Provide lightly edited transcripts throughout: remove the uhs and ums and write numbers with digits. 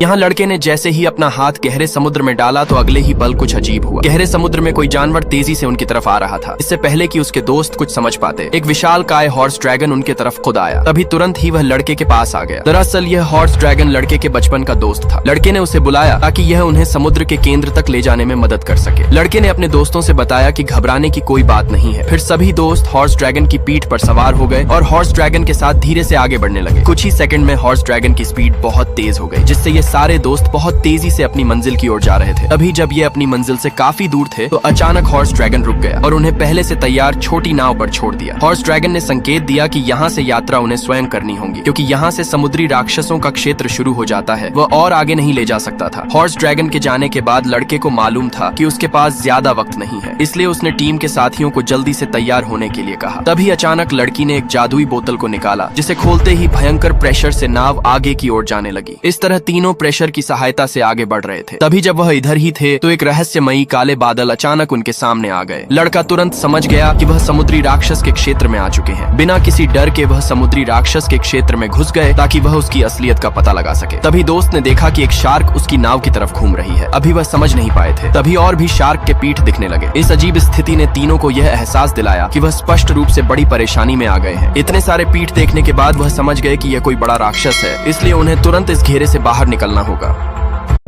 यहाँ लड़के ने जैसे ही अपना हाथ गहरे समुद्र में डाला तो अगले ही पल कुछ अजीब हुआ। गहरे समुद्र में कोई जानवर तेजी से उनकी तरफ आ रहा था। इससे पहले कि उसके दोस्त कुछ समझ पाते, एक विशाल काय हॉर्स ड्रैगन उनके तरफ खुद आया। तभी तुरंत ही वह लड़के के पास आ गया। दरअसल यह हॉर्स ड्रैगन लड़के के बचपन का दोस्त था। लड़के ने उसे बुलाया ताकि यह उन्हें समुद्र के केंद्र तक ले जाने में मदद कर सके। लड़के ने अपने दोस्तों से बताया कि घबराने की कोई बात नहीं है। फिर सभी दोस्त हॉर्स ड्रैगन की पीठ पर सवार हो गए और हॉर्स ड्रैगन के साथ धीरे से आगे बढ़ने लगे। कुछ ही सेकंड में हॉर्स ड्रैगन की स्पीड बहुत तेज हो गई, जिससे ये सारे दोस्त बहुत तेजी से अपनी मंजिल की ओर जा रहे थे। तभी जब ये अपनी मंजिल से काफी दूर थे तो अचानक हॉर्स ड्रैगन रुक गया और उन्हें पहले से तैयार छोटी नाव पर छोड़ दिया। हॉर्स ड्रैगन ने संकेत दिया कि यहाँ से यात्रा उन्हें स्वयं करनी होगी, क्योंकि यहाँ से समुद्री राक्षसों का क्षेत्र शुरू हो जाता है। वह और आगे नहीं ले जा सकता था। हॉर्स ड्रैगन के जाने के बाद लड़के को मालूम था कि उसके पास ज्यादा वक्त नहीं है, इसलिए उसने टीम के साथियों को जल्दी से तैयार होने के लिए कहा। तभी अचानक लड़की ने एक जादुई बोतल को निकाला, जिसे खोलते ही भयंकर प्रेशर से नाव आगे की ओर जाने लगी। इस तरह तीनों प्रेशर की सहायता से आगे बढ़ रहे थे। तभी जब वह इधर ही थे तो एक रहस्यमयी काले बादल अचानक उनके सामने आ गए। लड़का तुरंत समझ गया कि वह समुद्री राक्षस के क्षेत्र में आ चुके हैं। बिना किसी डर के वह समुद्री राक्षस के क्षेत्र में घुस गए ताकि वह उसकी असलियत का पता लगा सके। तभी दोस्त ने देखा कि एक शार्क उसकी नाव की तरफ घूम रही है। अभी वह समझ नहीं पाए थे, तभी और भी शार्क के पीठ दिखने लगे। इस अजीब स्थिति ने तीनों को यह एहसास दिलाया कि वह स्पष्ट रूप से बड़ी परेशानी में आ गए हैं। इतने सारे पीठ देखने के बाद वह समझ गए कि यह कोई बड़ा राक्षस है, इसलिए उन्हें तुरंत इस घेरे से बाहर निकलना होगा।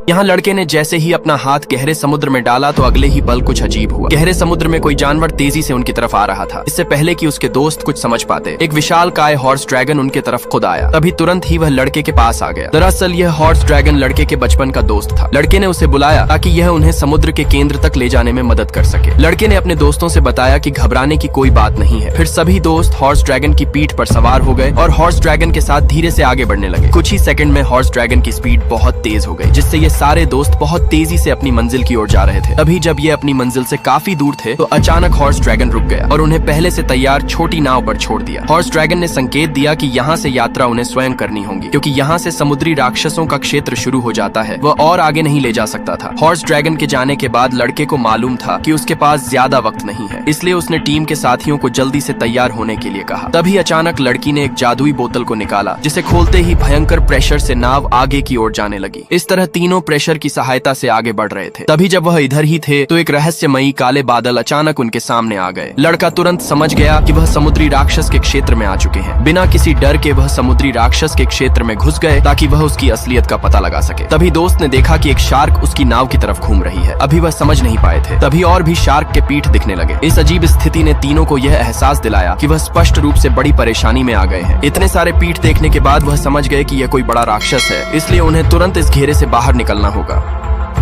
यहाँ लड़के ने जैसे ही अपना हाथ गहरे समुद्र में डाला तो अगले ही पल कुछ अजीब हुआ। गहरे समुद्र में कोई जानवर तेजी से उनकी तरफ आ रहा था। इससे पहले कि उसके दोस्त कुछ समझ पाते, एक विशाल काय हॉर्स ड्रैगन उनके तरफ खुद आया। तभी तुरंत ही वह लड़के के पास आ गया। दरअसल यह हॉर्स ड्रैगन लड़के के बचपन का दोस्त था। लड़के ने उसे बुलाया ताकि यह उन्हें समुद्र के केंद्र तक ले जाने में मदद कर सके। लड़के ने अपने दोस्तों से बताया कि घबराने की कोई बात नहीं है। फिर सभी दोस्त हॉर्स ड्रैगन की पीठ पर सवार हो गए और हॉर्स ड्रैगन के साथ धीरे से आगे बढ़ने लगे। कुछ ही सेकंड में हॉर्स ड्रैगन की स्पीड बहुत तेज हो गई, जिससे ये सारे दोस्त बहुत तेजी से अपनी मंजिल की ओर जा रहे थे। तभी जब ये अपनी मंजिल से काफी दूर थे तो अचानक हॉर्स ड्रैगन रुक गया और उन्हें पहले से तैयार छोटी नाव पर छोड़ दिया। हॉर्स ड्रैगन ने संकेत दिया कि यहाँ से यात्रा उन्हें स्वयं करनी होगी, क्योंकि यहाँ से समुद्री राक्षसों का क्षेत्र शुरू हो जाता है। वह और आगे नहीं ले जा सकता था। हॉर्स ड्रैगन के जाने के बाद लड़के को मालूम था कि उसके पास ज्यादा वक्त नहीं है, इसलिए उसने टीम के साथियों को जल्दी से तैयार होने के लिए कहा। तभी अचानक लड़की ने एक जादुई बोतल को निकाला, जिसे खोलते ही भयंकर प्रेशर से नाव आगे की ओर जाने लगी। इस तरह तीनों प्रेशर की सहायता से आगे बढ़ रहे थे। तभी जब वह इधर ही थे तो एक रहस्यमयी काले बादल अचानक उनके सामने आ गए। लड़का तुरंत समझ गया कि वह समुद्री राक्षस के क्षेत्र में आ चुके हैं। बिना किसी डर के वह समुद्री राक्षस के क्षेत्र में घुस गए ताकि वह उसकी असलियत का पता लगा सके। तभी दोस्त ने देखा कि एक शार्क उसकी नाव की तरफ घूम रही है। अभी वह समझ नहीं पाए थे, तभी और भी शार्क के पीठ दिखने लगे। इस अजीब स्थिति ने तीनों को यह एहसास दिलाया कि वह स्पष्ट रूप से बड़ी परेशानी में आ गए हैं। इतने सारे पीठ देखने के बाद वह समझ गए कि यह कोई बड़ा राक्षस है, इसलिए उन्हें तुरंत इस घेरे से बाहर निकलना होगा।